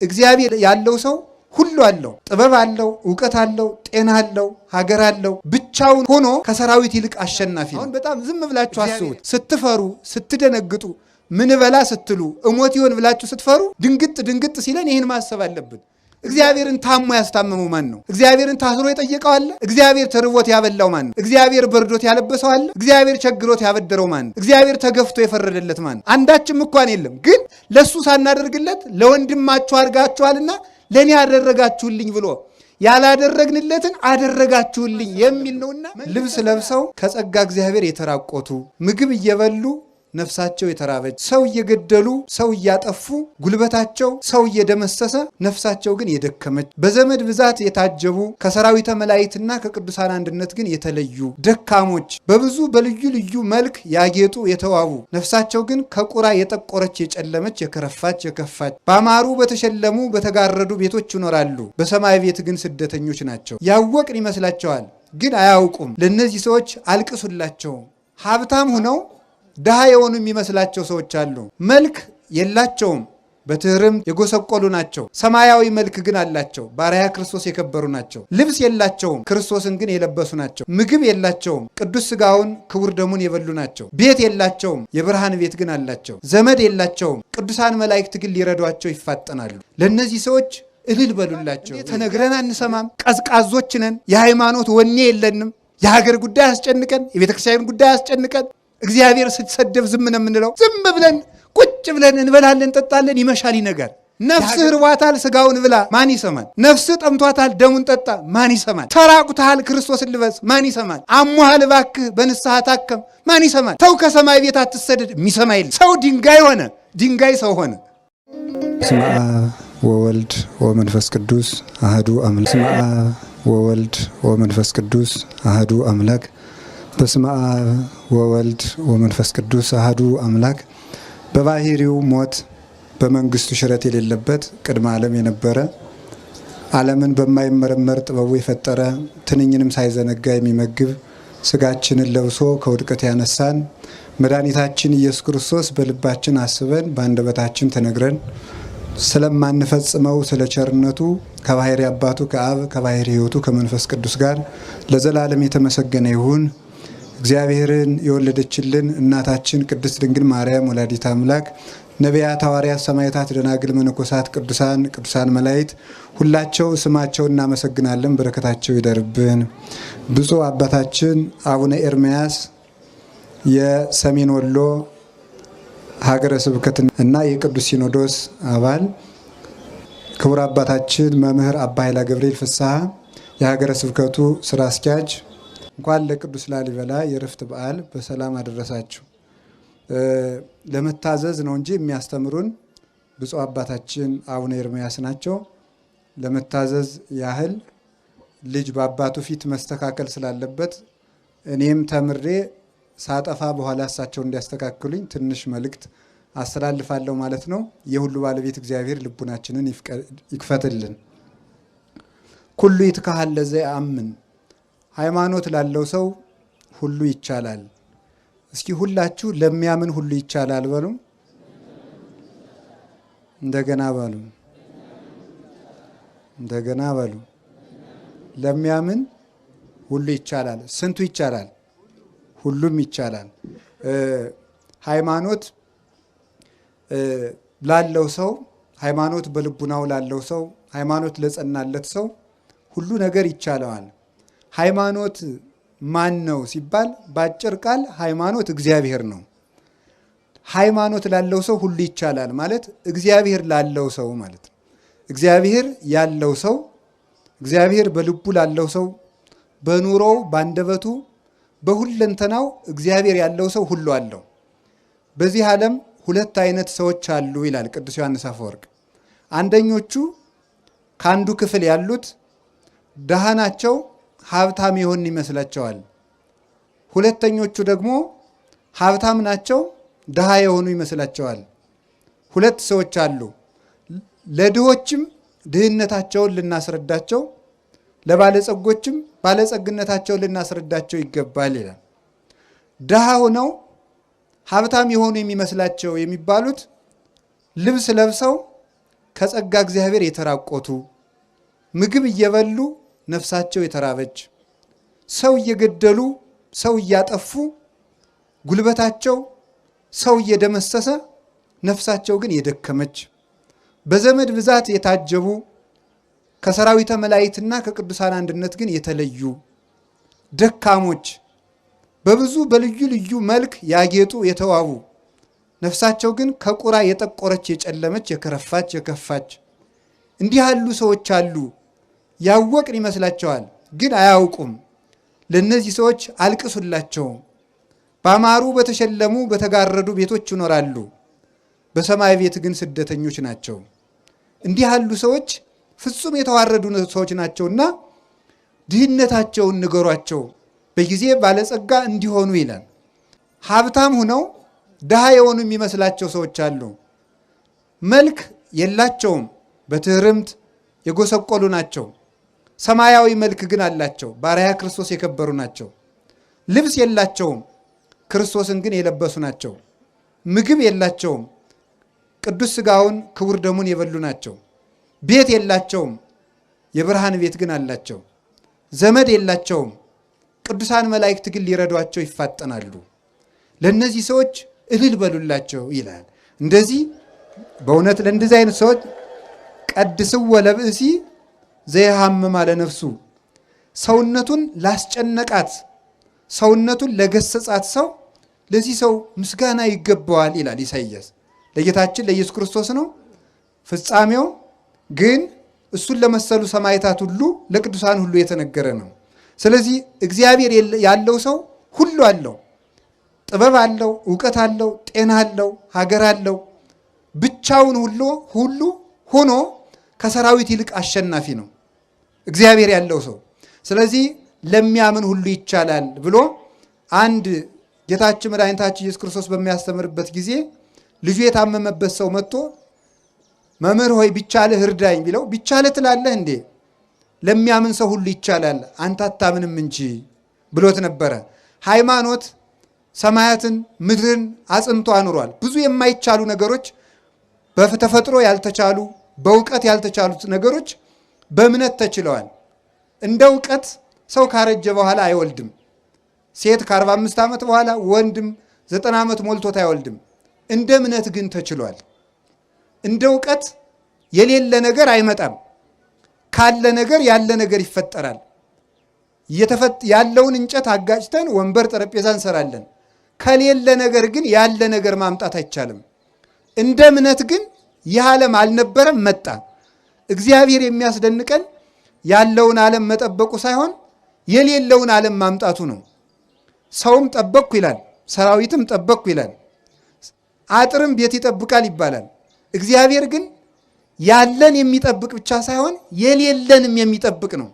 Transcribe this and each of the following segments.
እግዚአብሔር ያለው ሰው ሁሉ አለው። ጥበብ አለው፣ ዕውቀት አለው፣ ጤና አለው፣ ሀገር አለው። ብቻውን ሆኖ ከሰራዊት ይልቅ አሸናፊ ነው። አሁን በጣም ዝም ብላችሁ አስቡት። ስትፈሩ፣ ስትደነግጡ፣ ምን በላ ስትሉ፣ እሞት ይሆን ብላችሁ ስትፈሩ ድንግጥ ሲለን ይህን ማሰብ አለብን። እግዚአብሔርን ታሞ ያስታመመው ማን ነው? እግዚአብሔርን ታስሮ የጠየቀው አለ? እግዚአብሔር ተርቦት ያበላው ማን ነው? እግዚአብሔር በርዶት ያለበሰው አለ? እግዚአብሔር ቸግሮት ያበደረው ማን ነው? እግዚአብሔር ተገፍቶ የፈረደለት ማን ነው? አንዳችም እንኳን የለም። ግን ለሱ ሳናደርግለት ለወንድማችሁ አድርጋችኋልና ለኔ ያደረጋችሁልኝ ብሎ ያላደረግንለትን አደረጋችሁልኝ የሚል ነውና ልብስ ለብሰው ከጸጋ እግዚአብሔር የተራቆቱ ምግብ እየበሉ ነፍሳቸው የተራበች ሰው እየገደሉ ሰው እያጠፉ ጉልበታቸው ሰው እየደመሰሰ ነፍሳቸው ግን የደከመች በዘመድ ብዛት የታጀቡ ከሰራዊተ መላእክትና ከቅዱሳን አንድነት ግን የተለዩ ደካሞች በብዙ በልዩ ልዩ መልክ ያጌጡ የተዋቡ ነፍሳቸው ግን ከቁራ የጠቆረች የጨለመች የከረፋች የከፋች ባማሩ በተሸለሙ በተጋረዱ ቤቶች ይኖራሉ። በሰማይ ቤት ግን ስደተኞች ናቸው። ያወቅን ይመስላቸዋል፣ ግን አያውቁም። ለእነዚህ ሰዎች አልቅሱላቸው። ሀብታም ሁነው ድሃ የሆኑ የሚመስላቸው ሰዎች አሉ። መልክ የላቸውም፣ በትህርም የጎሰቆሉ ናቸው። ሰማያዊ መልክ ግን አላቸው፣ ባሪያ ክርስቶስ የከበሩ ናቸው። ልብስ የላቸውም፣ ክርስቶስን ግን የለበሱ ናቸው። ምግብ የላቸውም፣ ቅዱስ ሥጋውን ክቡር ደሙን የበሉ ናቸው። ቤት የላቸውም፣ የብርሃን ቤት ግን አላቸው። ዘመድ የላቸውም፣ ቅዱሳን መላእክት ግን ሊረዷቸው ይፋጠናሉ። ለእነዚህ ሰዎች እልል በሉላቸው። ተነግረን አንሰማም፣ ቀዝቃዞች ነን፣ የሃይማኖት ወኔ የለንም፣ የሀገር ጉዳይ አስጨንቀን፣ የቤተክርስቲያን ጉዳይ አስጨንቀን እግዚአብሔር ስትሰደብ ዝም ነው የምንለው። ዝም ብለን ቁጭ ብለን እንበላለን፣ እንጠጣለን፣ ይመሻል ይነጋል። ነፍስህ ርቧታል፣ ስጋውን ብላ፣ ማን ይሰማል? ነፍስህ ጠምቷታል፣ ደሙን ጠጣ፣ ማን ይሰማል? ተራቁተሃል፣ ክርስቶስን ልበስ፣ ማን ይሰማል? አሞሃል፣ እባክህ በንስሐ ታከም፣ ማን ይሰማል? ተው ከሰማይ ቤት አትሰደድ፣ የሚሰማ የለም። ሰው ድንጋይ ሆነ፣ ድንጋይ ሰው ሆነ። በስመ አብ ወወልድ ወመንፈስ ቅዱስ አሐዱ አምላክ። በስመ አብ ወወልድ ወመንፈስ ቅዱስ አሐዱ አምላክ። በስመ አብ ወወልድ ወመንፈስ ቅዱስ አሐዱ አምላክ። በባህሪው ሞት በመንግስቱ ሽረት የሌለበት ቅድመ ዓለም የነበረ ዓለምን በማይመረመር ጥበቡ የፈጠረ ትንኝንም ሳይዘነጋ የሚመግብ ስጋችንን ለብሶ ከውድቀት ያነሳን መድኃኒታችን ኢየሱስ ክርስቶስ በልባችን አስበን በአንደበታችን ተነግረን ስለማንፈጽመው ስለ ቸርነቱ ከባህሪ አባቱ ከአብ ከባህሪ ሕይወቱ ከመንፈስ ቅዱስ ጋር ለዘላለም የተመሰገነ ይሁን። እግዚአብሔርን የወለደችልን እናታችን ቅድስት ድንግል ማርያም ወላዲተ አምላክ፣ ነቢያት፣ ሐዋርያት፣ ሰማዕታት፣ ደናግል፣ መነኮሳት፣ ቅዱሳን መላእክት ሁላቸው ስማቸውን እናመሰግናለን። በረከታቸው ይደርብን። ብፁዕ አባታችን አቡነ ኤርምያስ የሰሜን ወሎ ሀገረ ስብከት እና የቅዱስ ሲኖዶስ አባል፣ ክቡር አባታችን መምህር አባ ኃይለ ገብርኤል ፍስሐ የሀገረ ስብከቱ ስራ አስኪያጅ፣ እንኳን ለቅዱስ ላሊበላ የዕረፍት በዓል በሰላም አደረሳችሁ። ለመታዘዝ ነው እንጂ የሚያስተምሩን ብፁዕ አባታችን አቡነ ኤርምያስ ናቸው። ለመታዘዝ ያህል ልጅ በአባቱ ፊት መስተካከል ስላለበት እኔም ተምሬ ሳጠፋ በኋላ እሳቸው እንዲያስተካክሉኝ ትንሽ መልእክት አስተላልፋለሁ ማለት ነው። የሁሉ ባለቤት እግዚአብሔር ልቡናችንን ይክፈትልን። ኩሉ ይትካሃል ለዘየአምን፣ ሃይማኖት ላለው ሰው ሁሉ ይቻላል። እስኪ ሁላችሁ ለሚያምን ሁሉ ይቻላል በሉ። እንደገና በሉ። እንደገና በሉ። ለሚያምን ሁሉ ይቻላል። ስንቱ ይቻላል? ሁሉም ይቻላል። ሃይማኖት ላለው ሰው፣ ሃይማኖት በልቡናው ላለው ሰው፣ ሃይማኖት ለጸናለት ሰው ሁሉ ነገር ይቻለዋል። ሃይማኖት ማን ነው ሲባል ባጭር ቃል ሃይማኖት እግዚአብሔር ነው። ሃይማኖት ላለው ሰው ሁሉ ይቻላል ማለት እግዚአብሔር ላለው ሰው ማለት ነው። እግዚአብሔር ያለው ሰው፣ እግዚአብሔር በልቡ ላለው ሰው፣ በኑሮው ባንደበቱ በሁለንተናው እግዚአብሔር ያለው ሰው ሁሉ አለው። በዚህ ዓለም ሁለት አይነት ሰዎች አሉ ይላል ቅዱስ ዮሐንስ አፈወርቅ። አንደኞቹ ከአንዱ ክፍል ያሉት ድሃ ናቸው፣ ሀብታም የሆን ይመስላቸዋል። ሁለተኞቹ ደግሞ ሀብታም ናቸው፣ ድሃ የሆኑ ይመስላቸዋል። ሁለት ሰዎች አሉ። ለድሆችም ድህነታቸውን ልናስረዳቸው፣ ለባለጸጎችም ባለጸግነታቸውን ልናስረዳቸው ይገባል ይላል። ድሃ ሆነው ሀብታም የሆኑ የሚመስላቸው የሚባሉት ልብስ ለብሰው ከጸጋ እግዚአብሔር የተራቆቱ ምግብ እየበሉ ነፍሳቸው የተራበች ሰው እየገደሉ ሰው እያጠፉ ጉልበታቸው ሰው እየደመሰሰ ነፍሳቸው ግን የደከመች በዘመድ ብዛት የታጀቡ ከሰራዊተ መላእክትና ከቅዱሳን አንድነት ግን የተለዩ ደካሞች በብዙ በልዩ ልዩ መልክ ያጌጡ የተዋቡ ነፍሳቸው ግን ከቁራ የጠቆረች የጨለመች የከረፋች የከፋች እንዲህ ያሉ ሰዎች አሉ። ያወቅን ይመስላቸዋል ግን አያውቁም። ለነዚህ ሰዎች አልቅሱላቸው። ባማሩ በተሸለሙ በተጋረዱ ቤቶች ይኖራሉ፣ በሰማይ ቤት ግን ስደተኞች ናቸው። እንዲህ ያሉ ሰዎች ፍጹም የተዋረዱ ሰዎች ናቸውና ድህነታቸውን ንገሯቸው በጊዜ ባለጸጋ እንዲሆኑ ይላል። ሀብታም ሆነው ድሃ የሆኑ የሚመስላቸው ሰዎች አሉ። መልክ የላቸውም፣ በትህርምት የጎሰቆሉ ናቸው። ሰማያዊ መልክ ግን አላቸው፣ በአርአያ ክርስቶስ የከበሩ ናቸው። ልብስ የላቸውም፣ ክርስቶስን ግን የለበሱ ናቸው። ምግብ የላቸውም፣ ቅዱስ ሥጋውን ክቡር ደሙን የበሉ ናቸው። ቤት የላቸውም፣ የብርሃን ቤት ግን አላቸው። ዘመድ የላቸውም፣ ቅዱሳን መላእክት ግን ሊረዷቸው ይፋጠናሉ። ለእነዚህ ሰዎች እልል በሉላቸው ይላል። እንደዚህ በእውነት ለእንደዚህ አይነት ሰዎች ቀድስዎ ለብእሲ ዘይሃምም አለ ነፍሱ፣ ሰውነቱን ላስጨነቃት ሰውነቱን ለገሰጻት ሰው ለዚህ ሰው ምስጋና ይገባዋል ይላል ኢሳይያስ። ለጌታችን ለኢየሱስ ክርስቶስ ነው ፍጻሜው፣ ግን እሱን ለመሰሉ ሰማዕታት ሁሉ ለቅዱሳን ሁሉ የተነገረ ነው። ስለዚህ እግዚአብሔር ያለው ሰው ሁሉ አለው፣ ጥበብ አለው፣ እውቀት አለው፣ ጤና አለው፣ ሀገር አለው። ብቻውን ሁሉ ሆኖ ከሰራዊት ይልቅ አሸናፊ ነው እግዚአብሔር ያለው ሰው። ስለዚህ ለሚያምን ሁሉ ይቻላል ብሎ አንድ ጌታችን መድኃኒታችን ኢየሱስ ክርስቶስ በሚያስተምርበት ጊዜ ልጁ የታመመበት ሰው መጥቶ መምህር ሆይ ቢቻልህ እርዳኝ ቢለው ቢቻልህ ትላለህ እንዴ? ለሚያምን ሰው ሁሉ ይቻላል አንተ አታምንም እንጂ ብሎት ነበረ። ሃይማኖት ሰማያትን ምድርን አጽንቶ አኑሯል። ብዙ የማይቻሉ ነገሮች በተፈጥሮ ያልተቻሉ በእውቀት ያልተቻሉት ነገሮች በእምነት ተችለዋል። እንደ እውቀት ሰው ካረጀ በኋላ አይወልድም። ሴት ከ45 ዓመት በኋላ ወንድም 90 ዓመት ሞልቶት አይወልድም። እንደ እምነት ግን ተችሏል። እንደ እውቀት የሌለ ነገር አይመጣም። ካለ ነገር ያለ ነገር ይፈጠራል። ያለውን እንጨት አጋጭተን ወንበር ጠረጴዛ እንሰራለን። ከሌለ ነገር ግን ያለ ነገር ማምጣት አይቻልም። እንደ እምነት ግን ይህ ዓለም አልነበረም፣ መጣ። እግዚአብሔር የሚያስደንቀን ያለውን ዓለም መጠበቁ ሳይሆን የሌለውን ዓለም ማምጣቱ ነው። ሰውም ጠበቅኩ ይላል፣ ሰራዊትም ጠበቅኩ ይላል፣ አጥርም ቤት ይጠብቃል ይባላል። እግዚአብሔር ግን ያለን የሚጠብቅ ብቻ ሳይሆን የሌለንም የሚጠብቅ ነው።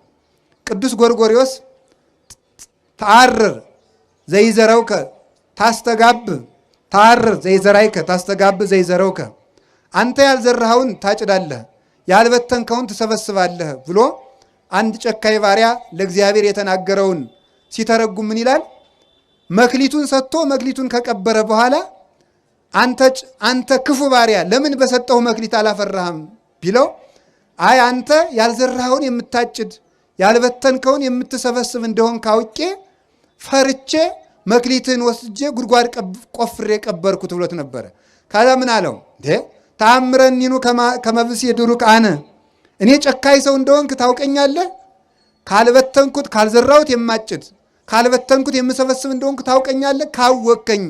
ቅዱስ ጎርጎርዮስ ተአርር ዘይዘረውከ ታስተጋብ ተአርር ዘይዘራይከ ታስተጋብ ዘይዘረውከ፣ አንተ ያልዘራኸውን ታጭዳለህ ያልበተንከውን ትሰበስባለህ ብሎ አንድ ጨካኝ ባሪያ ለእግዚአብሔር የተናገረውን ሲተረጉም ምን ይላል? መክሊቱን ሰጥቶ መክሊቱን ከቀበረ በኋላ አንተ ክፉ ባሪያ ለምን በሰጠው መክሊት አላፈራህም ቢለው፣ አይ አንተ ያልዘራኸውን የምታጭድ ያልበተንከውን የምትሰበስብ እንደሆን ካውቄ ፈርቼ መክሊትን ወስጄ ጉድጓድ ቆፍሬ ቀበርኩት ብሎት ነበረ። ካዛ ምን አለው? ተአምረኒኑ ከመብስ የድሩቅ አነ፣ እኔ ጨካኝ ሰው እንደሆንክ ታውቀኛለህ። ካልበተንኩት ካልዘራሁት የማጭድ ካልበተንኩት የምሰበስብ እንደሆንክ ታውቀኛለህ። ካወቀኝ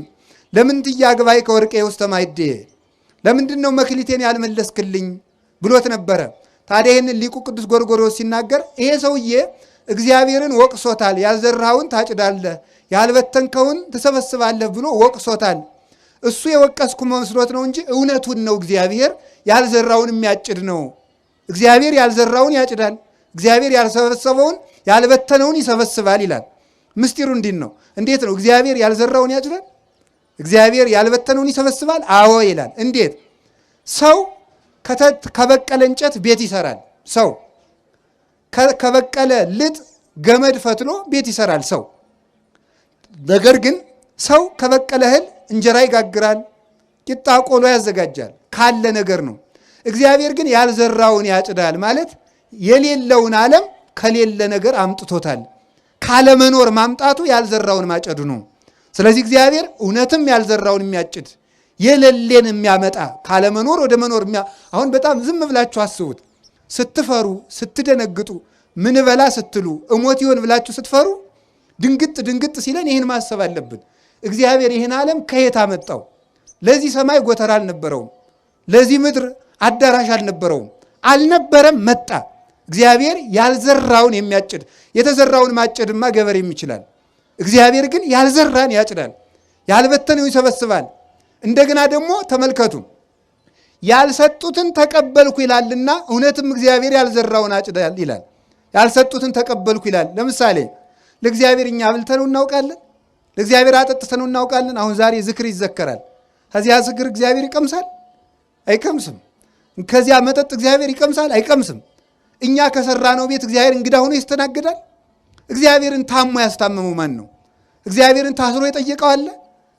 ለምን ትያግባይ ከወርቄ ውስጥ ማይዴ፣ ለምንድን ነው መክሊቴን ያልመለስክልኝ ብሎት ነበረ። ታዲያ ይህንን ሊቁ ቅዱስ ጎርጎርዮስ ሲናገር ይሄ ሰውዬ እግዚአብሔርን ወቅሶታል። ያልዘራኸውን ታጭዳለህ ያልበተንከውን ትሰበስባለህ ብሎ ወቅሶታል። እሱ የወቀስኩ መስሎት ነው እንጂ እውነቱን ነው። እግዚአብሔር ያልዘራውን የሚያጭድ ነው። እግዚአብሔር ያልዘራውን ያጭዳል፣ እግዚአብሔር ያልሰበሰበውን ያልበተነውን ይሰበስባል ይላል። ምስጢሩ እንዲህ ነው። እንዴት ነው እግዚአብሔር ያልዘራውን ያጭዳል? እግዚአብሔር ያልበተነውን ይሰበስባል? አዎ ይላል። እንዴት? ሰው ከበቀለ እንጨት ቤት ይሰራል። ሰው ከበቀለ ልጥ ገመድ ፈትሎ ቤት ይሰራል ሰው። ነገር ግን ሰው ከበቀለ እህል እንጀራ ይጋግራል፣ ቂጣ ቆሎ ያዘጋጃል። ካለ ነገር ነው። እግዚአብሔር ግን ያልዘራውን ያጭዳል ማለት የሌለውን ዓለም ከሌለ ነገር አምጥቶታል። ካለመኖር ማምጣቱ ያልዘራውን ማጨዱ ነው። ስለዚህ እግዚአብሔር እውነትም ያልዘራውን የሚያጭድ የሌለን የሚያመጣ ካለመኖር ወደ መኖር አሁን በጣም ዝም ብላችሁ አስቡት። ስትፈሩ ስትደነግጡ ምን በላ ስትሉ እሞት ይሆን ብላችሁ ስትፈሩ ድንግጥ ሲለን ይህን ማሰብ አለብን። እግዚአብሔር ይህን ዓለም ከየት አመጣው? ለዚህ ሰማይ ጎተራ አልነበረውም። ለዚህ ምድር አዳራሽ አልነበረውም። አልነበረም፣ መጣ። እግዚአብሔር ያልዘራውን የሚያጭድ የተዘራውን ማጨድማ ገበሬም ይችላል። እግዚአብሔር ግን ያልዘራን ያጭዳል፣ ያልበተነው ይሰበስባል። እንደገና ደግሞ ተመልከቱ፣ ያልሰጡትን ተቀበልኩ ይላልና እውነትም እግዚአብሔር ያልዘራውን አጭዳል ይላል። ያልሰጡትን ተቀበልኩ ይላል። ለምሳሌ ለእግዚአብሔር እኛ አብልተነው እናውቃለን? ለእግዚአብሔር አጠጥተነው እናውቃለን? አሁን ዛሬ ዝክር ይዘከራል። ከዚያ ዝክር እግዚአብሔር ይቀምሳል? አይቀምስም። ከዚያ መጠጥ እግዚአብሔር ይቀምሳል? አይቀምስም። እኛ ከሰራነው ቤት እግዚአብሔር እንግዳ ሆኖ ይስተናገዳል? እግዚአብሔርን ታሞ ያስታመመው ማን ነው? እግዚአብሔርን ታስሮ የጠየቀው አለ?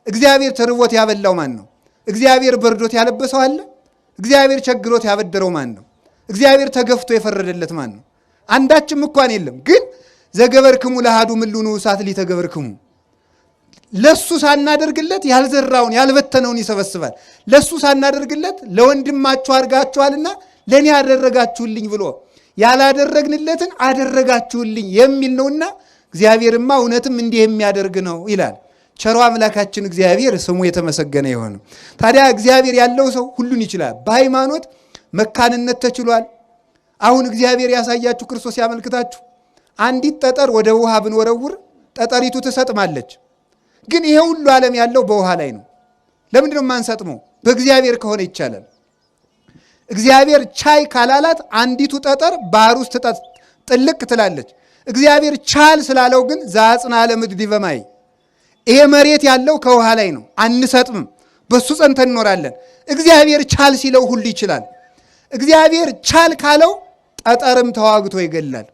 እግዚአብሔር ተርቦት ያበላው ማን ነው? እግዚአብሔር በርዶት ያለበሰው አለ? እግዚአብሔር ቸግሮት ያበደረው ማን ነው? እግዚአብሔር ተገፍቶ የፈረደለት ማን ነው? አንዳችም እንኳን የለም። ግን ዘገበርክሙ ለአሐዱ ምሉኑ እሳት ሊተገበርክሙ፣ ለሱ ሳናደርግለት ያልዘራውን ያልበተነውን ይሰበስባል። ለሱ ሳናደርግለት ለወንድማችሁ አድርጋችኋልና ለእኔ ያደረጋችሁልኝ ብሎ ያላደረግንለትን አደረጋችሁልኝ የሚል ነውና እግዚአብሔርማ እውነትም እንዲህ የሚያደርግ ነው ይላል። ቸሮ አምላካችን እግዚአብሔር ስሙ የተመሰገነ ይሁን። ታዲያ እግዚአብሔር ያለው ሰው ሁሉን ይችላል። በሃይማኖት መካንነት ተችሏል። አሁን እግዚአብሔር ያሳያችሁ ክርስቶስ ያመልክታችሁ። አንዲት ጠጠር ወደ ውሃ ብንወረውር ጠጠሪቱ ትሰጥማለች። ግን ይሄ ሁሉ ዓለም ያለው በውሃ ላይ ነው። ለምንድን ነው የማንሰጥመው? በእግዚአብሔር ከሆነ ይቻላል። እግዚአብሔር ቻይ ካላላት አንዲቱ ጠጠር ባህር ውስጥ ጥልቅ ትላለች። እግዚአብሔር ቻል ስላለው ግን ዘአጽንዐ ለምድር ዲበ ማይ፣ ይሄ መሬት ያለው ከውሃ ላይ ነው። አንሰጥምም፣ በሱ ጸንተን እንኖራለን። እግዚአብሔር ቻል ሲለው ሁሉ ይችላል። እግዚአብሔር ቻል ካለው ጠጠርም ተዋግቶ ይገላል።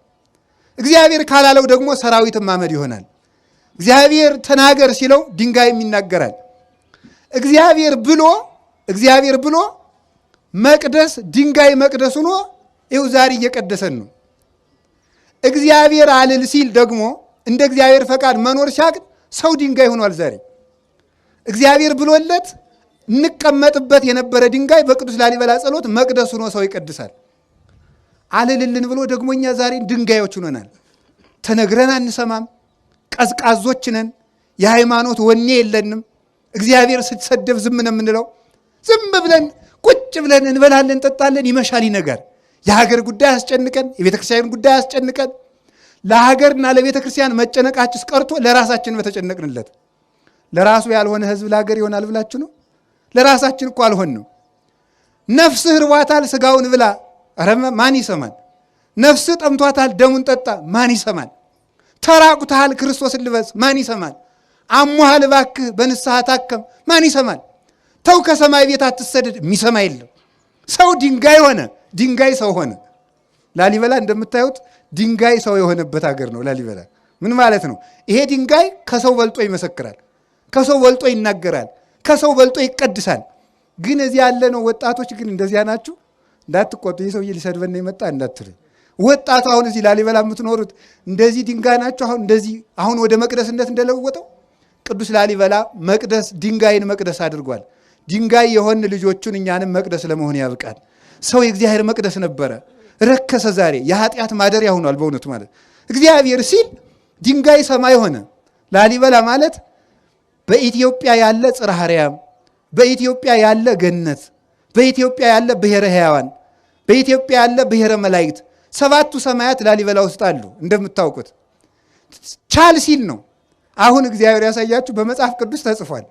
እግዚአብሔር ካላለው ደግሞ ሰራዊትም ማመድ ይሆናል። እግዚአብሔር ተናገር ሲለው ድንጋይም ይናገራል። እግዚአብሔር ብሎ መቅደስ ድንጋይ መቅደስ ሆኖ ይኸው ዛሬ እየቀደሰን ነው። እግዚአብሔር አልል ሲል ደግሞ እንደ እግዚአብሔር ፈቃድ መኖር ሲያቅድ ሰው ድንጋይ ሆኗል። ዛሬ እግዚአብሔር ብሎለት እንቀመጥበት የነበረ ድንጋይ በቅዱስ ላሊበላ ጸሎት መቅደስ ሆኖ ሰው ይቀድሳል። አልልልን ብሎ ደግሞ እኛ ዛሬ ድንጋዮች ሆነናል። ተነግረን አንሰማም። ቀዝቃዞች ነን። የሃይማኖት ወኔ የለንም። እግዚአብሔር ስትሰደብ ዝም ነው የምንለው። ዝም ብለን ቁጭ ብለን እንበላለን፣ እንጠጣለን፣ ይመሻል ይነጋል። የሀገር ጉዳይ አስጨንቀን፣ የቤተ ክርስቲያን ጉዳይ አስጨንቀን፣ ለሀገርና ለቤተ ክርስቲያን መጨነቃችስ ቀርቶ ለራሳችን በተጨነቅንለት። ለራሱ ያልሆነ ህዝብ ለሀገር ይሆናል ብላችሁ ነው? ለራሳችን እኮ አልሆንም። ነፍስህ ርቧታል፣ ስጋውን ብላ፣ ኧረ ማን ይሰማል? ነፍስህ ጠምቷታል፣ ደሙን ጠጣ፣ ማን ይሰማል? ተራቁተሃል፣ ክርስቶስን ልበስ፣ ማን ይሰማል? አሞሃል፣ እባክህ በንስሐ ታከም፣ ማን ይሰማል? ተው ከሰማይ ቤት አትሰደድ፣ የሚሰማ የለም። ሰው ድንጋይ ሆነ፣ ድንጋይ ሰው ሆነ። ላሊበላ እንደምታዩት ድንጋይ ሰው የሆነበት ሀገር ነው ላሊበላ። ምን ማለት ነው? ይሄ ድንጋይ ከሰው በልጦ ይመሰክራል፣ ከሰው በልጦ ይናገራል፣ ከሰው በልጦ ይቀድሳል። ግን እዚህ ያለ ነው ወጣቶች ግን እንደዚያ ናችሁ። እንዳትቆጡ፣ ይህ ሰውዬ ሊሰድበን የመጣ እንዳትል። ወጣቱ አሁን እዚህ ላሊበላ የምትኖሩት እንደዚህ ድንጋይ ናቸው። አሁን ወደ መቅደስነት እንደለወጠው ቅዱስ ላሊበላ መቅደስ ድንጋይን መቅደስ አድርጓል። ድንጋይ የሆን ልጆቹን እኛንም መቅደስ ለመሆን ያብቃል። ሰው የእግዚአብሔር መቅደስ ነበረ፣ ረከሰ። ዛሬ የኃጢአት ማደሪያ ሆኗል። በእውነቱ ማለት እግዚአብሔር ሲል ድንጋይ ሰማይ ሆነ። ላሊበላ ማለት በኢትዮጵያ ያለ ጽርሐ አርያም፣ በኢትዮጵያ ያለ ገነት፣ በኢትዮጵያ ያለ ብሔረ ሕያዋን፣ በኢትዮጵያ ያለ ብሔረ መላእክት፣ ሰባቱ ሰማያት ላሊበላ ውስጥ አሉ። እንደምታውቁት ቻል ሲል ነው። አሁን እግዚአብሔር ያሳያችሁ በመጽሐፍ ቅዱስ ተጽፏል።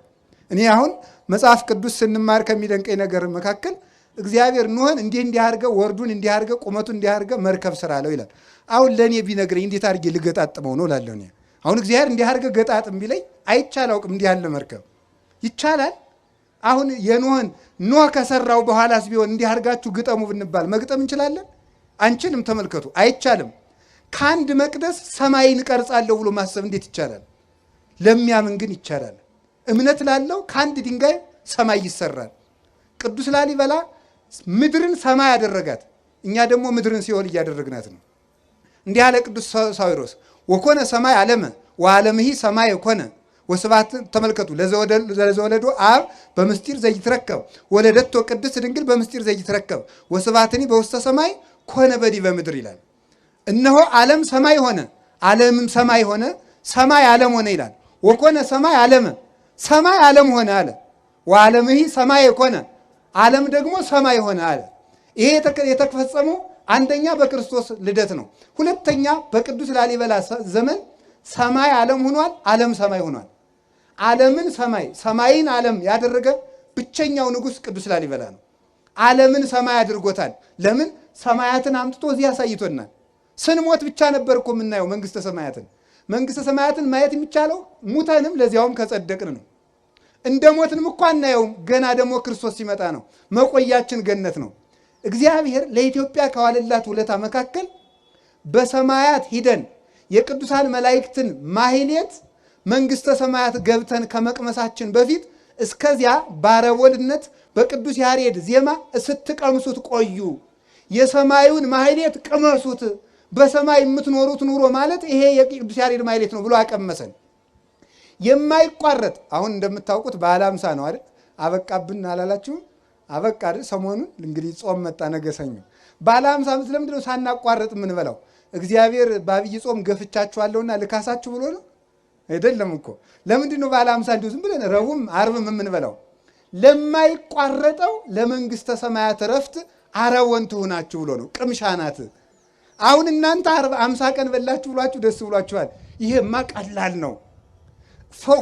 እኔ አሁን መጽሐፍ ቅዱስ ስንማር ከሚደንቀኝ ነገር መካከል እግዚአብሔር ኖህን እንዲህ አድርገህ ወርዱን እንዲህ አድርገህ ቁመቱን እንዲህ አድርገህ መርከብ ስራ አለው ይላል። አሁን ለእኔ ቢነግረኝ እንዴት አድርጌ ልገጣጥመው ነው እላለሁ። አሁን እግዚአብሔር እንዲህ አድርገህ ገጣጥም ቢለኝ አይቻል አውቅም። እንዲህ ያለ መርከብ ይቻላል? አሁን የኖህን ኖህ ከሰራው በኋላስ ቢሆን እንዲህ አድርጋችሁ ግጠሙ ብንባል መግጠም እንችላለን? አንችልም። ተመልከቱ፣ አይቻልም። ከአንድ መቅደስ ሰማይን እቀርጻለሁ ብሎ ማሰብ እንዴት ይቻላል? ለሚያምን ግን ይቻላል። እምነት ላለው ከአንድ ድንጋይ ሰማይ ይሰራል። ቅዱስ ላሊበላ ምድርን ሰማይ ያደረጋት፣ እኛ ደግሞ ምድርን ሲኦል እያደረግናት ነው። እንዲህ አለ ቅዱስ ሳዊሮስ ወኮነ ሰማይ ዓለመ ወዓለምሂ ሰማይ ኮነ ወስብሐት። ተመልከቱ ለዘወለዶ አብ በምስጢር ዘይትረከብ ወለደቶ ቅድስት ድንግል በምስጢር ዘይትረከብ ወስብሐትኒ በውስተ ሰማይ ኮነ በዲበ ምድር ይላል። እነሆ ዓለም ሰማይ ሆነ፣ ዓለምም ሰማይ ሆነ፣ ሰማይ ዓለም ሆነ ይላል። ወኮነ ሰማይ ዓለመ ሰማይ ዓለም ሆነ አለ። ወዓለምሂ ሰማይ ኮነ ዓለም ደግሞ ሰማይ ሆነ አለ። ይሄ የተፈጸመው አንደኛ በክርስቶስ ልደት ነው። ሁለተኛ በቅዱስ ላሊበላ ዘመን ሰማይ ዓለም ሆኗል፣ ዓለም ሰማይ ሆኗል። ዓለምን ሰማይ ሰማይን ዓለም ያደረገ ብቸኛው ንጉሥ ቅዱስ ላሊበላ ነው። ዓለምን ሰማይ አድርጎታል። ለምን? ሰማያትን አምጥቶ እዚህ ያሳይቶናል። ስንሞት ብቻ ነበር እኮ የምናየው መንግስተ ሰማያትን። መንግስተ ሰማያትን ማየት የሚቻለው ሙተንም ለዚያውም ከጸደቅን ነው። እንደ ሞትንም እኮ አናየውም። ገና ደግሞ ክርስቶስ ሲመጣ ነው። መቆያችን ገነት ነው። እግዚአብሔር ለኢትዮጵያ ከዋለላት ውለታ መካከል በሰማያት ሂደን የቅዱሳን መላእክትን ማህሌት መንግስተ ሰማያት ገብተን ከመቅመሳችን በፊት እስከዚያ ባረቦልነት በቅዱስ ያሬድ ዜማ ስትቀምሱት ቆዩ፣ የሰማዩን ማህሌት ቅመሱት፣ በሰማይ የምትኖሩት ኑሮ ማለት ይሄ የቅዱስ ያሬድ ማህሌት ነው ብሎ አቀመሰን። የማይቋረጥ አሁን እንደምታውቁት በዓለ ሃምሳ ነው አይደል? አበቃብን አላላችሁም? አበቃ አይደል? ሰሞኑን እንግዲህ ጾም መጣ፣ ነገ ሰኞ በዓለ ሃምሳ ለምንድን ነው ሳናቋረጥ የምንበላው? እግዚአብሔር በአብይ ጾም ገፍቻችኋለሁና ልካሳችሁ ብሎ ነው አይደለም እኮ። ለምንድን ነው በዓለ ሃምሳ እንዲሁ ዝም ብለን ረቡዕም ዓርብም የምንበላው? ለማይቋረጠው ለመንግስተ ሰማያት ረፍት አረወን ትሁናችሁ ብሎ ነው። ቅምሻ ናት። አሁን እናንተ 50 ቀን በላችሁ ብሏችሁ ደስ ብሏችኋል። ይሄማ ቀላል ነው።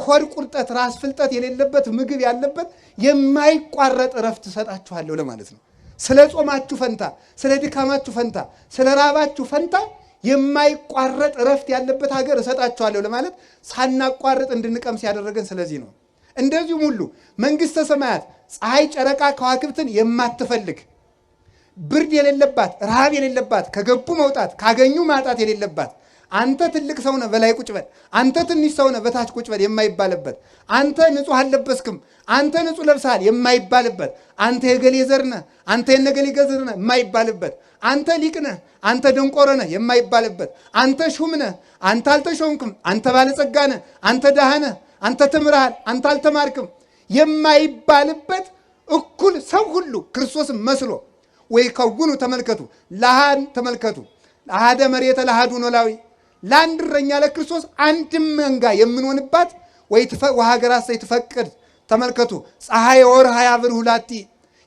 ሆድ ቁርጠት፣ ራስ ፍልጠት የሌለበት ምግብ ያለበት የማይቋረጥ ረፍት እሰጣችኋለሁ ለማለት ነው። ስለ ጾማችሁ ፈንታ፣ ስለ ድካማችሁ ፈንታ፣ ስለ ራባችሁ ፈንታ የማይቋረጥ ረፍት ያለበት ሀገር እሰጣችኋለሁ ለማለት ሳናቋርጥ እንድንቀምስ ያደረገን ስለዚህ ነው። እንደዚሁም ሁሉ መንግስተ ሰማያት ፀሐይ፣ ጨረቃ፣ ከዋክብትን የማትፈልግ ብርድ የሌለባት፣ ረሃብ የሌለባት፣ ከገቡ መውጣት ካገኙ ማጣት የሌለባት፣ አንተ ትልቅ ሰው ነህ በላይ ቁጭ በል፣ አንተ ትንሽ ሰው ነህ በታች ቁጭ በል የማይባልበት፣ አንተ ንጹህ አልለበስክም፣ አንተ ንጹህ ለብሰሃል የማይባልበት፣ አንተ የገሌ ዘር ነህ፣ አንተ የነገሌ ዘር ነህ የማይባልበት፣ አንተ ሊቅ ነህ፣ አንተ ደንቆሮ ነህ የማይባልበት፣ አንተ ሹም ነህ፣ አንተ አልተሾምክም፣ አንተ ባለጸጋ ነህ፣ አንተ ድሃ ነህ፣ አንተ ተምረሃል፣ አንተ አልተማርክም የማይባልበት እኩል ሰው ሁሉ ክርስቶስን መስሎ ወይ ከውኑ ተመልከቱ ለሃን ተመልከቱ ለሃደ መሬተ ለሃዱ ኖላዊ ለአንድ እረኛ ለክርስቶስ አንድም መንጋ የምንሆንባት ወይ ወሀገራት ዘይትፈቅድ ተመልከቱ ፀሐይ ወርሃ ያብር ሁላቲ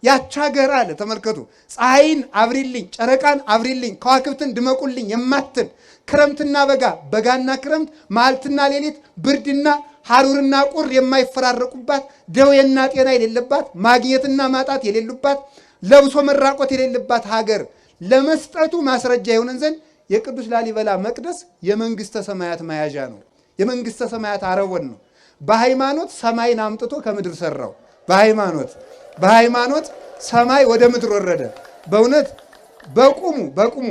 ያቻ ሀገር አለ። ተመልከቱ ፀሐይን አብሪልኝ፣ ጨረቃን አብሪልኝ፣ ከዋክብትን ድመቁልኝ የማትል ክረምትና በጋ፣ በጋና ክረምት፣ መዓልትና ሌሊት፣ ብርድና ሐሩርና ቁር የማይፈራረቁባት፣ ደዌና ጤና የሌለባት፣ ማግኘትና ማጣት የሌሉባት፣ ለብሶ መራቆት የሌለባት ሀገር ለመስጠቱ ማስረጃ ይሆነን ዘንድ የቅዱስ ላሊበላ መቅደስ የመንግስተ ሰማያት መያዣ ነው። የመንግስተ ሰማያት አረወን ነው። በሃይማኖት ሰማይን አምጥቶ ከምድር ሰራው። በሃይማኖት ሰማይ ወደ ምድር ወረደ። በእውነት በቁሙ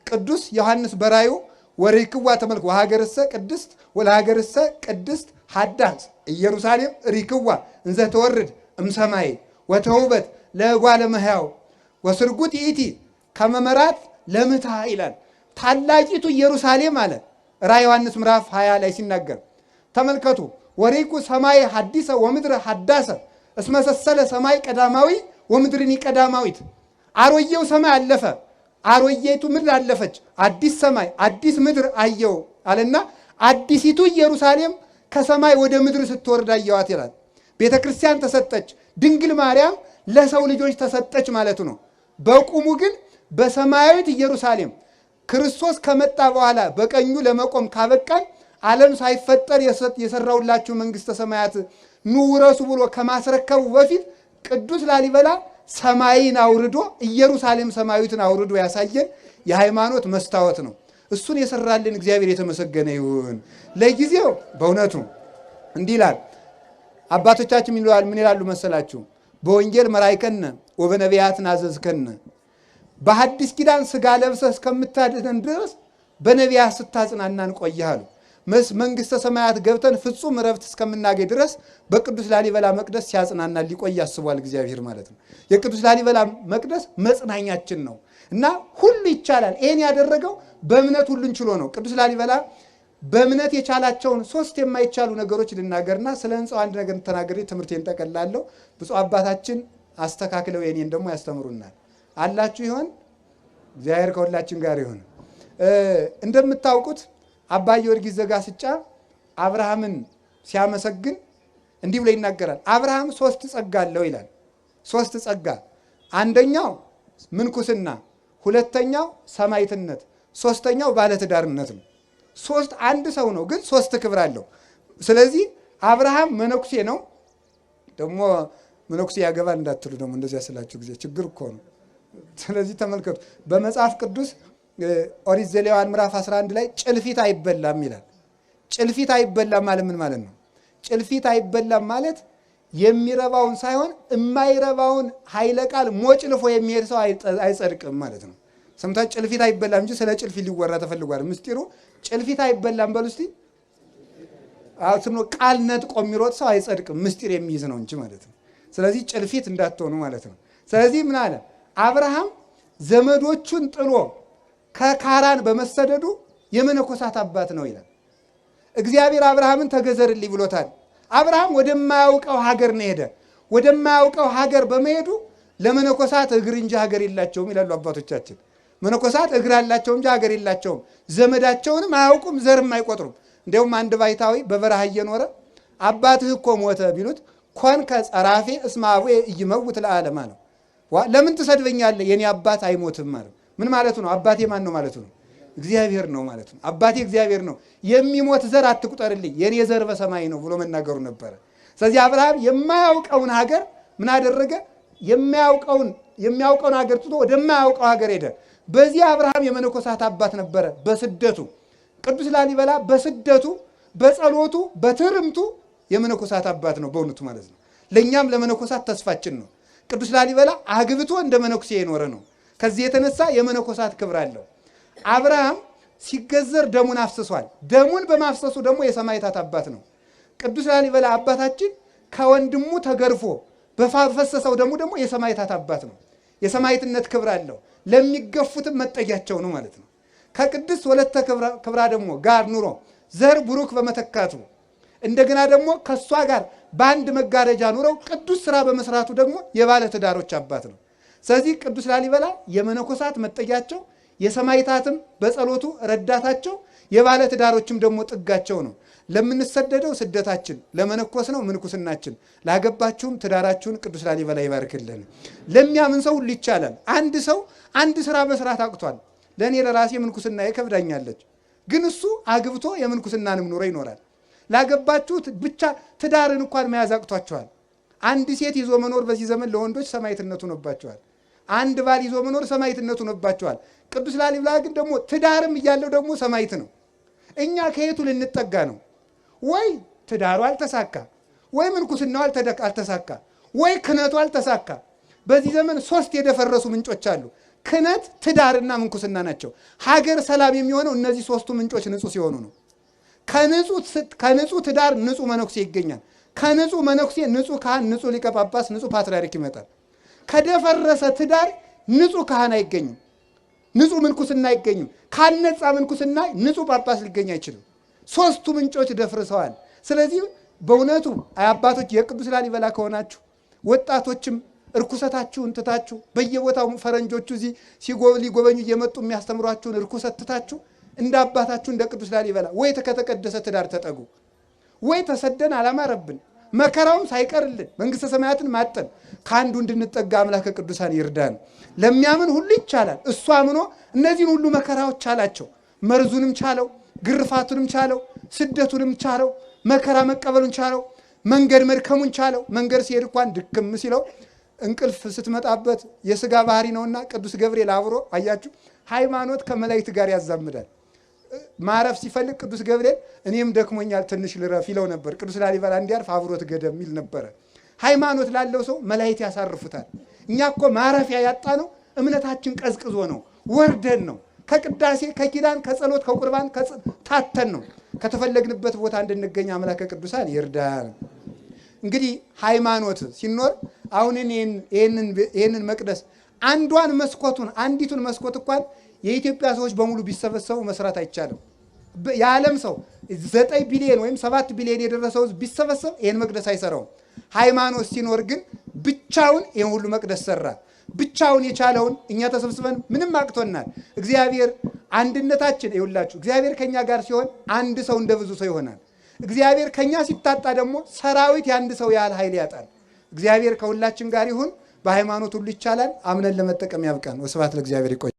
ቅዱስ ዮሐንስ በራዩ ወሪክዋ ተመልክ ወሀገርሰ ቅድስት ወለሀገርሰ ቅድስት ሀዳስ ኢየሩሳሌም ሪክዋ እንዘ ተወርድ እምሰማይ ወተውበት ለጓለ መሕያው ወስርጉት ይእቲ ከመመራት ለምታ ይላል። ታላቂቱ ኢየሩሳሌም አለ ራዕየ ዮሐንስ ምዕራፍ 20 ላይ ሲናገር ተመልከቱ። ወሪኩ ሰማይ ሐዲሰ ወምድር ሐዳሰ እስመሰሰለ ሰማይ ቀዳማዊ ወምድርኒ ቀዳማዊት። አሮየው ሰማይ አለፈ፣ አሮየቱ ምድር አለፈች፣ አዲስ ሰማይ አዲስ ምድር አየው አለና አዲሲቱ ኢየሩሳሌም ከሰማይ ወደ ምድር ስትወርድ አየዋት ይላል። ቤተ ክርስቲያን ተሰጠች፣ ድንግል ማርያም ለሰው ልጆች ተሰጠች ማለቱ ነው። በቁሙ ግን በሰማያዊት ኢየሩሳሌም ክርስቶስ ከመጣ በኋላ በቀኙ ለመቆም ካበቃን ዓለም ሳይፈጠር የሰራውላችሁ መንግስተ ሰማያት ኑ ውረሱ ብሎ ከማስረከቡ በፊት ቅዱስ ላሊበላ ሰማይን አውርዶ ኢየሩሳሌም ሰማያዊትን አውርዶ ያሳየን የሃይማኖት መስታወት ነው። እሱን የሰራልን እግዚአብሔር የተመሰገነ ይሁን። ለጊዜው በእውነቱ እንዲህ ይላል አባቶቻችን ምን ይላሉ መሰላችሁ? በወንጌል መራይከነ ወበነቢያት ናዘዝከነ። በሐዲስ ኪዳን ስጋ ለብሰህ እስከምታድነን ድረስ በነቢያት ስታጽናናን ቆየሃሉ። መንግስተ ሰማያት ገብተን ፍጹም ረፍት እስከምናገኝ ድረስ በቅዱስ ላሊበላ መቅደስ ሲያጽናና ሊቆይ ያስቧል እግዚአብሔር ማለት ነው። የቅዱስ ላሊበላ መቅደስ መጽናኛችን ነው እና ሁሉ ይቻላል። ይሄን ያደረገው በእምነት ሁሉን ችሎ ነው። ቅዱስ ላሊበላ በእምነት የቻላቸውን 3 የማይቻሉ ነገሮች ልናገርና ስለ ህንፃው አንድ ነገር ተናግሬ ትምህርቴን ጠቀላለሁ። ብፁዕ አባታችን አስተካክለው የኔን ደግሞ ያስተምሩናል። አላችሁ ይሆን? እግዚአብሔር ከሁላችን ጋር ይሁን። እንደምታውቁት አባ ጊዮርጊስ ዘጋስጫ አብርሃምን ሲያመሰግን እንዲህ ብሎ ይናገራል። አብርሃም 3 ጸጋ አለው ይላል። 3 ጸጋ፣ አንደኛው ምንኩስና፣ ሁለተኛው ሰማዕትነት፣ ሶስተኛው ባለትዳርነት ነው። 3 አንድ ሰው ነው፣ ግን 3 ክብር አለው። ስለዚህ አብርሃም መነኩሴ ነው። ደግሞ መነኩሴ ያገባል እንዳትሉ ደግሞ እንደዚያ ስላችሁ ጊዜ ችግር እኮ ነው። ስለዚህ ተመልከቱ፣ በመጽሐፍ ቅዱስ ኦሪት ዘሌዋውያን ምዕራፍ 11 ላይ ጭልፊት አይበላም ይላል። ጭልፊት አይበላም ማለት ምን ማለት ነው? ጭልፊት አይበላም ማለት የሚረባውን ሳይሆን የማይረባውን ኃይለ ቃል ሞጭልፎ የሚሄድ ሰው አይጸድቅም ማለት ነው። ሰምታችሁ? ጭልፊት አይበላም እንጂ ስለ ጭልፊት ሊወራ ተፈልጓል። ምስጢሩ ጭልፊት አይበላም በሉ እስቲ። አሁን ቃል ነጥቆ የሚሮጥ ሰው አይጸድቅም፣ ምስጢር የሚይዝ ነው እንጂ ማለት ነው። ስለዚህ ጭልፊት እንዳትሆኑ ማለት ነው። ስለዚህ ምን አለ አብርሃም ዘመዶቹን ጥሎ ከካራን በመሰደዱ የመነኮሳት አባት ነው ይላል። እግዚአብሔር አብርሃምን ተገዘርልኝ ብሎታል። አብርሃም ወደማያውቀው ሀገር ነው ሄደ። ወደማያውቀው ሀገር በመሄዱ ለመነኮሳት እግር እንጂ ሀገር የላቸውም ይላሉ አባቶቻችን። መነኮሳት እግር አላቸው እንጂ ሀገር የላቸውም። ዘመዳቸውንም አያውቁም፣ ዘርም አይቆጥሩም። እንዲያውም አንድ ባይታዊ በበረሃ እየኖረ አባትህ እኮ ሞተ ቢሉት ኮንከ ጸራፌ እስመ አቡየ ኢይመውት ለዓለም አለው። ለምን ትሰድበኛለህ? የኔ አባት አይሞትም ማለት ምን ማለቱ ነው? አባቴ ማን ነው ማለቱ ነው? እግዚአብሔር ነው ማለት ነው። አባቴ እግዚአብሔር ነው። የሚሞት ዘር አትቁጠርልኝ፣ የኔ ዘር በሰማይ ነው ብሎ መናገሩ ነበረ። ስለዚህ አብርሃም የማያውቀውን ሀገር ምን አደረገ? የሚያውቀውን ሀገር ትቶ ወደማያውቀው ሀገር ሄደ። በዚህ አብርሃም የመነኮሳት አባት ነበረ። በስደቱ ቅዱስ ላሊበላ በስደቱ በጸሎቱ በትርምቱ የመነኮሳት አባት ነው በእውነቱ ማለት ነው። ለእኛም ለመነኮሳት ተስፋችን ነው። ቅዱስ ላሊበላ አግብቶ እንደ መነኩሴ የኖረ ነው። ከዚህ የተነሳ የመነኮሳት ክብር አለው። አብርሃም ሲገዘር ደሙን አፍስሷል። ደሙን በማፍሰሱ ደግሞ የሰማዕታት አባት ነው። ቅዱስ ላሊበላ አባታችን ከወንድሙ ተገርፎ በፈሰሰው ደሙ ደግሞ የሰማዕታት አባት ነው። የሰማዕትነት ክብር አለው። ለሚገፉትም መጠጊያቸው ነው ማለት ነው። ከቅድስት ወለተ ክብራ ደግሞ ጋር ኑሮ ዘር ቡሩክ በመተካቱ እንደገና ደግሞ ከሷ ጋር በአንድ መጋረጃ ኑረው ቅዱስ ስራ በመስራቱ ደግሞ የባለ ትዳሮች አባት ነው። ስለዚህ ቅዱስ ላሊበላ የመነኮሳት መጠጊያቸው፣ የሰማዕታትም በጸሎቱ ረዳታቸው፣ የባለ ትዳሮችም ደግሞ ጥጋቸው ነው። ለምንሰደደው ስደታችን፣ ለመነኮስ ነው ምንኩስናችን። ላገባችሁም ትዳራችሁን ቅዱስ ላሊበላ ይባርክልን። ለሚያምን ሰው ሁሉ ይቻላል። አንድ ሰው አንድ ስራ መስራት አቅቷል። ለእኔ ለራሴ ምንኩስና ይከብዳኛለች፣ ግን እሱ አግብቶ የምንኩስናንም ኑሮ ይኖራል። ላገባችሁት ብቻ ትዳርን እንኳን መያዝ አቅቷቸዋል። አንድ ሴት ይዞ መኖር በዚህ ዘመን ለወንዶች ሰማዕትነቱ ሆኖባቸዋል። አንድ ባል ይዞ መኖር ሰማዕትነቱ ሆኖባቸዋል። ቅዱስ ላሊበላ ግን ደግሞ ትዳርም እያለው ደግሞ ሰማዕት ነው። እኛ ከየቱ ልንጠጋ ነው? ወይ ትዳሩ አልተሳካ፣ ወይ ምንኩስናው አልተሳካ፣ ወይ ክህነቱ አልተሳካ። በዚህ ዘመን 3 የደፈረሱ ምንጮች አሉ። ክህነት፣ ትዳርና ምንኩስና ናቸው። ሀገር ሰላም የሚሆነው እነዚህ 3ቱ ምንጮች ንጹህ ሲሆኑ ነው። ከንጹህ ትዳር ንጹህ መነኩሴ ይገኛል። ከንጹህ መነኩሴ ንጹህ ካህን፣ ንጹህ ሊቀ ጳጳስ፣ ንጹህ ፓትርያርክ ይመጣል። ከደፈረሰ ትዳር ንጹህ ካህን አይገኝም፣ ንጹህ ምንኩስና አይገኝም። ካልነጻ ምንኩስና ንጹህ ጳጳስ ሊገኝ አይችልም። 3ቱ ምንጮች ደፍርሰዋል። ስለዚህ በእውነቱ አባቶች የቅዱስ ላሊበላ ከሆናችሁ ወጣቶችም እርኩሰታችሁን ትታችሁ በየቦታው ፈረንጆቹ እዚህ ሊጎበኙ እየመጡ የሚያስተምሯችሁን እርኩሰት ትታችሁ እንደ አባታችሁ እንደ ቅዱስ ላሊበላ ወይ ከተቀደሰ ትዳር ተጠጉ። ወይ ተሰደን አላማረብን መከራውም ሳይቀርልን መንግስተ ሰማያትን ማጠን ከአንዱ እንድንጠጋ አምላከ ቅዱሳን ይርዳን። ለሚያምን ሁሉ ይቻላል። እሱ አምኖ እነዚህን ሁሉ መከራዎች ቻላቸው። መርዙንም ቻለው፣ ግርፋቱንም ቻለው፣ ስደቱንም ቻለው፣ መከራ መቀበሉን ቻለው፣ መንገድ መድከሙን ቻለው። መንገድ ሲሄድ እንኳን ድክም ሲለው እንቅልፍ ስትመጣበት የስጋ ባህሪ ነውና ቅዱስ ገብርኤል አብሮ አያችሁ፣ ሃይማኖት ከመላእክት ጋር ያዛምዳል። ማረፍ ሲፈልግ ቅዱስ ገብርኤል እኔም ደክሞኛል ትንሽ ልረፍ ይለው ነበር። ቅዱስ ላሊበላ እንዲያርፍ አብሮት ገደም ይል ነበረ። ሃይማኖት ላለው ሰው መላእክት ያሳርፉታል። እኛ እኮ ማረፊያ ያጣ ነው እምነታችን ቀዝቅዞ ነው፣ ወርደን ነው፣ ከቅዳሴ ከኪዳን ከጸሎት ከቁርባን ታተን ነው። ከተፈለግንበት ቦታ እንድንገኝ አምላከ ቅዱሳን ይርዳን። እንግዲህ ሃይማኖት ሲኖር አሁን ይሄንን መቅደስ አንዲቱን መስኮት እንኳን የኢትዮጵያ ሰዎች በሙሉ ቢሰበሰቡ መስራት አይቻልም። የዓለም ሰው 9 ቢሊዮን ወይም 7 ቢሊዮን የደረሰው ቢሰበሰብ ይሄን መቅደስ አይሰራውም። ሃይማኖት ሲኖር ግን ብቻውን ይሄን ሁሉ መቅደስ ሰራ። ብቻውን የቻለውን እኛ ተሰብስበን ምንም አቅቶናል። እግዚአብሔር አንድነታችን ይውላችሁ። እግዚአብሔር ከኛ ጋር ሲሆን አንድ ሰው እንደ ብዙ ሰው ይሆናል። እግዚአብሔር ከኛ ሲታጣ ደግሞ ሰራዊት የአንድ ሰው ያህል ኃይል ያጣል። እግዚአብሔር ከሁላችን ጋር ይሁን። በሃይማኖት ሁሉ ይቻላል። አምነን ለመጠቀም ያብቃን። ወስብሐት ለእግዚአብሔር። ይቆይ